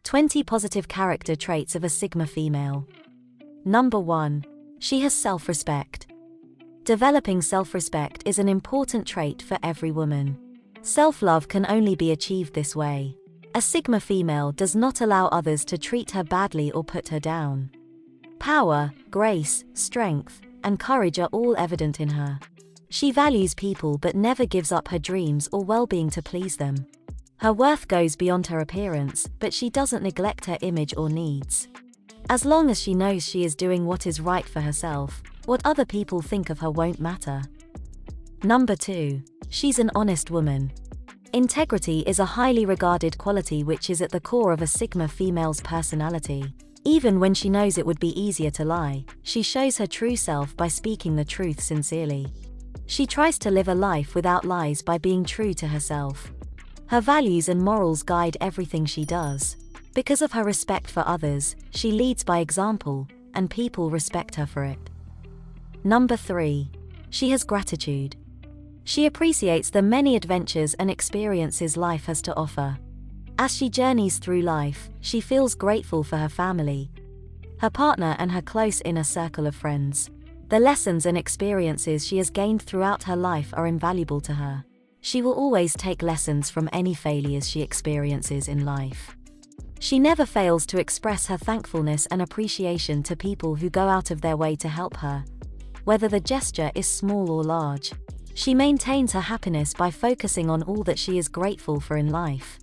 20 positive character traits of a Sigma female. Number 1. She has self-respect. Developing self-respect is an important trait for every woman. Self-love can only be achieved this way. A Sigma female does not allow others to treat her badly or put her down. Power, grace, strength, and courage are all evident in her. She values people but never gives up her dreams or well-being to please them. Her worth goes beyond her appearance, but she doesn't neglect her image or needs. As long as she knows she is doing what is right for herself, what other people think of her won't matter. Number 2. She's an honest woman. Integrity is a highly regarded quality which is at the core of a Sigma female's personality. Even when she knows it would be easier to lie, she shows her true self by speaking the truth sincerely. She tries to live a life without lies by being true to herself. Her values and morals guide everything she does. Because of her respect for others, she leads by example, and people respect her for it. Number 3. She has gratitude. She appreciates the many adventures and experiences life has to offer. As she journeys through life, she feels grateful for her family, her partner and her close inner circle of friends. The lessons and experiences she has gained throughout her life are invaluable to her. She will always take lessons from any failures she experiences in life. She never fails to express her thankfulness and appreciation to people who go out of their way to help her, whether the gesture is small or large. She maintains her happiness by focusing on all that she is grateful for in life.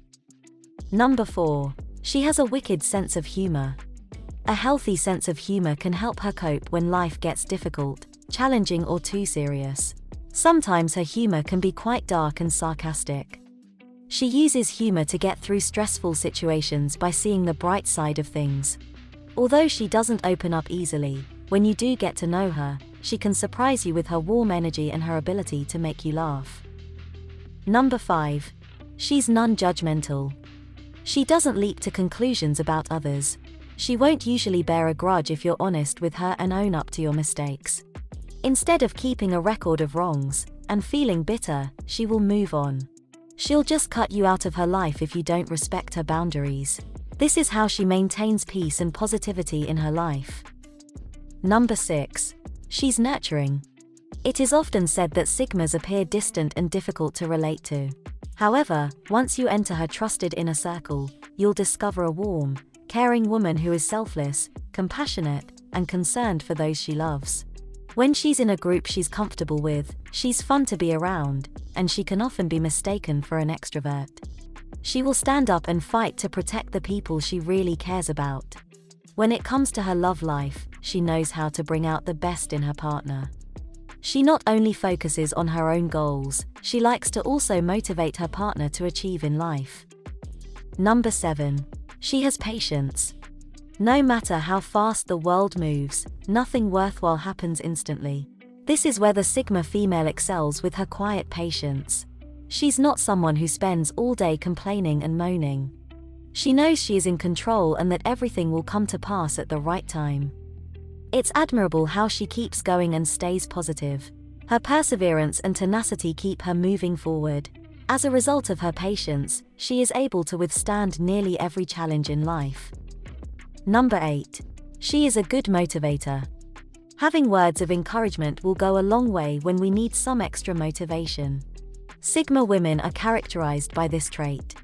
Number 4. She has a wicked sense of humor. A healthy sense of humor can help her cope when life gets difficult, challenging or too serious. Sometimes her humor can be quite dark and sarcastic. She uses humor to get through stressful situations by seeing the bright side of things. Although she doesn't open up easily, when you do get to know her, she can surprise you with her warm energy and her ability to make you laugh. Number 5. She's non-judgmental. She doesn't leap to conclusions about others. She won't usually bear a grudge if you're honest with her and own up to your mistakes. Instead of keeping a record of wrongs and feeling bitter, she will move on. She'll just cut you out of her life if you don't respect her boundaries. This is how she maintains peace and positivity in her life. Number 6. She's nurturing. It is often said that Sigmas appear distant and difficult to relate to. However, once you enter her trusted inner circle, you'll discover a warm, caring woman who is selfless, compassionate, and concerned for those she loves. When she's in a group she's comfortable with, she's fun to be around, and she can often be mistaken for an extrovert. She will stand up and fight to protect the people she really cares about. When it comes to her love life, she knows how to bring out the best in her partner. She not only focuses on her own goals, she likes to also motivate her partner to achieve in life. Number 7. She has patience. No matter how fast the world moves, nothing worthwhile happens instantly. This is where the Sigma female excels with her quiet patience. She's not someone who spends all day complaining and moaning. She knows she is in control and that everything will come to pass at the right time. It's admirable how she keeps going and stays positive. Her perseverance and tenacity keep her moving forward. As a result of her patience, she is able to withstand nearly every challenge in life. Number 8. She is a good motivator. Having words of encouragement will go a long way when we need some extra motivation. Sigma women are characterized by this trait.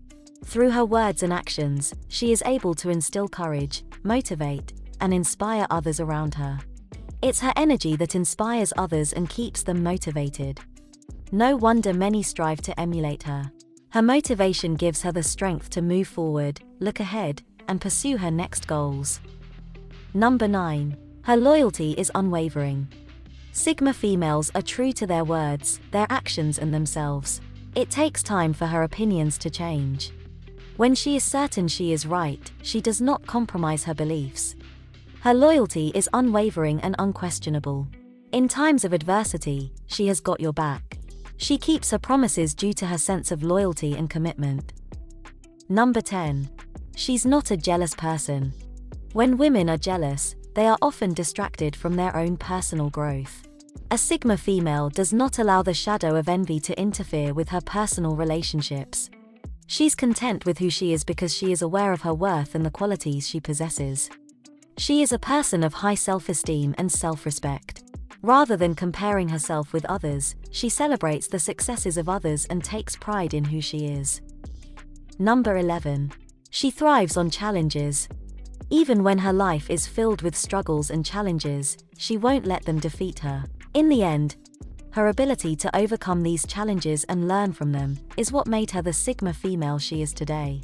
Through her words and actions, she is able to instill courage, motivate, and inspire others around her. It's her energy that inspires others and keeps them motivated. No wonder many strive to emulate her. Her motivation gives her the strength to move forward, look ahead, and pursue her next goals. Number 9. Her loyalty is unwavering. Sigma females are true to their words, their actions and themselves. It takes time for her opinions to change. When she is certain she is right, she does not compromise her beliefs. Her loyalty is unwavering and unquestionable. In times of adversity, she has got your back. She keeps her promises due to her sense of loyalty and commitment. Number 10. She's not a jealous person. When women are jealous, they are often distracted from their own personal growth. A Sigma female does not allow the shadow of envy to interfere with her personal relationships. She's content with who she is because she is aware of her worth and the qualities she possesses. She is a person of high self-esteem and self-respect. Rather than comparing herself with others, she celebrates the successes of others and takes pride in who she is. Number 11. She thrives on challenges. Even when her life is filled with struggles and challenges, she won't let them defeat her. In the end, her ability to overcome these challenges and learn from them is what made her the Sigma female she is today.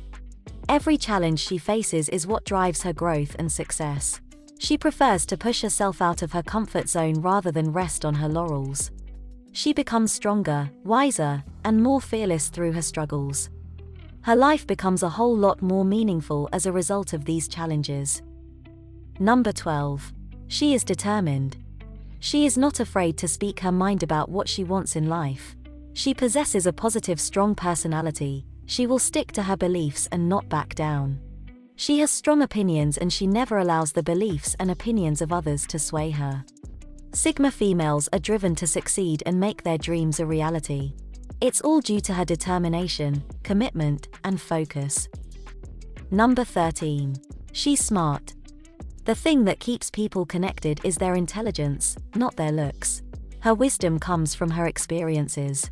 Every challenge she faces is what drives her growth and success. She prefers to push herself out of her comfort zone rather than rest on her laurels. She becomes stronger, wiser, and more fearless through her struggles. Her life becomes a whole lot more meaningful as a result of these challenges. Number 12. She is determined. She is not afraid to speak her mind about what she wants in life. She possesses a positive, strong personality. She will stick to her beliefs and not back down. She has strong opinions and she never allows the beliefs and opinions of others to sway her. Sigma females are driven to succeed and make their dreams a reality. It's all due to her determination, commitment, and focus. Number 13. She's smart. The thing that keeps people connected is their intelligence, not their looks. Her wisdom comes from her experiences.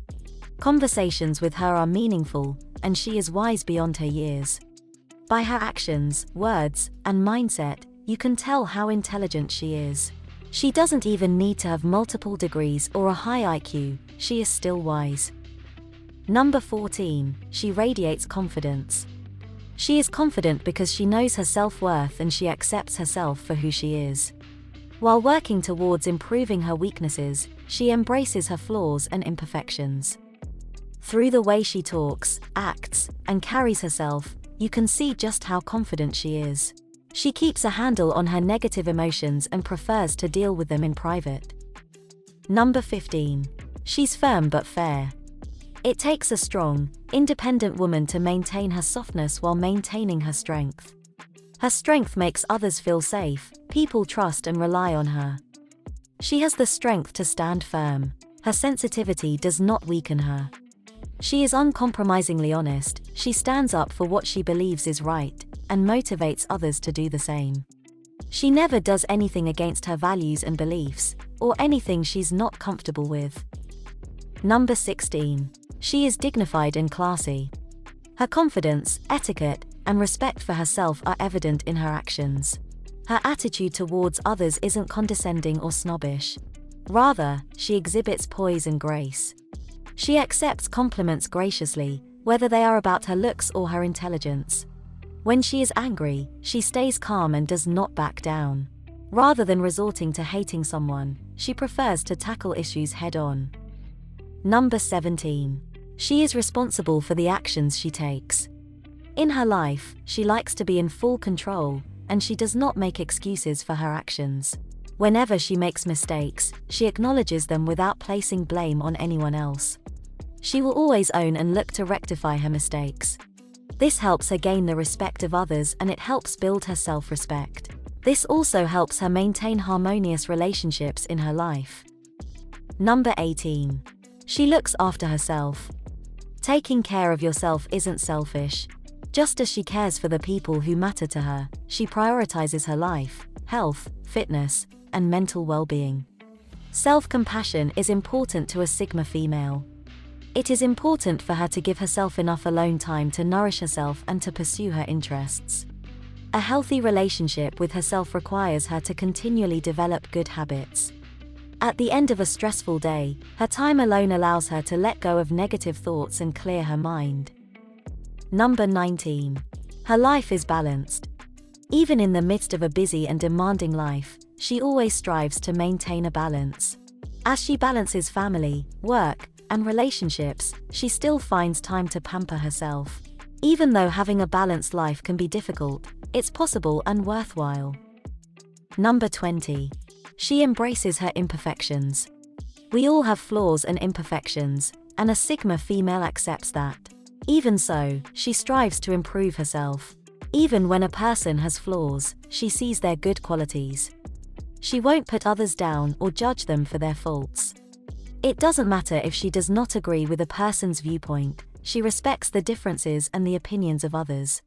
Conversations with her are meaningful, and she is wise beyond her years. By her actions, words, and mindset, you can tell how intelligent she is. She doesn't even need to have multiple degrees or a high IQ, she is still wise. Number 14. She radiates confidence. She is confident because she knows her self-worth and she accepts herself for who she is. While working towards improving her weaknesses, she embraces her flaws and imperfections. Through the way she talks, acts, and carries herself, you can see just how confident she is. She keeps a handle on her negative emotions and prefers to deal with them in private. Number 15. She's firm but fair. It takes a strong, independent woman to maintain her softness while maintaining her strength. Her strength makes others feel safe, people trust and rely on her. She has the strength to stand firm. Her sensitivity does not weaken her. She is uncompromisingly honest, she stands up for what she believes is right, and motivates others to do the same. She never does anything against her values and beliefs, or anything she's not comfortable with. Number 16. She is dignified and classy. Her confidence, etiquette, and respect for herself are evident in her actions. Her attitude towards others isn't condescending or snobbish. Rather, she exhibits poise and grace. She accepts compliments graciously, whether they are about her looks or her intelligence. When she is angry, she stays calm and does not back down. Rather than resorting to hating someone, she prefers to tackle issues head-on. Number 17. She is responsible for the actions she takes. In her life, she likes to be in full control, and she does not make excuses for her actions. Whenever she makes mistakes, she acknowledges them without placing blame on anyone else. She will always own and look to rectify her mistakes. This helps her gain the respect of others and it helps build her self-respect. This also helps her maintain harmonious relationships in her life. Number 18. She looks after herself. Taking care of yourself isn't selfish. Just as she cares for the people who matter to her, she prioritizes her life, health, fitness, and mental well-being. Self-compassion is important to a Sigma female. It is important for her to give herself enough alone time to nourish herself and to pursue her interests. A healthy relationship with herself requires her to continually develop good habits. At the end of a stressful day, her time alone allows her to let go of negative thoughts and clear her mind. Number 19. Her life is balanced. Even in the midst of a busy and demanding life, she always strives to maintain a balance. As she balances family, work, and relationships, she still finds time to pamper herself. Even though having a balanced life can be difficult, it's possible and worthwhile. Number 20. She embraces her imperfections. We all have flaws and imperfections, and a Sigma female accepts that. Even so, she strives to improve herself. Even when a person has flaws, she sees their good qualities. She won't put others down or judge them for their faults. It doesn't matter if she does not agree with a person's viewpoint, She respects the differences and the opinions of others.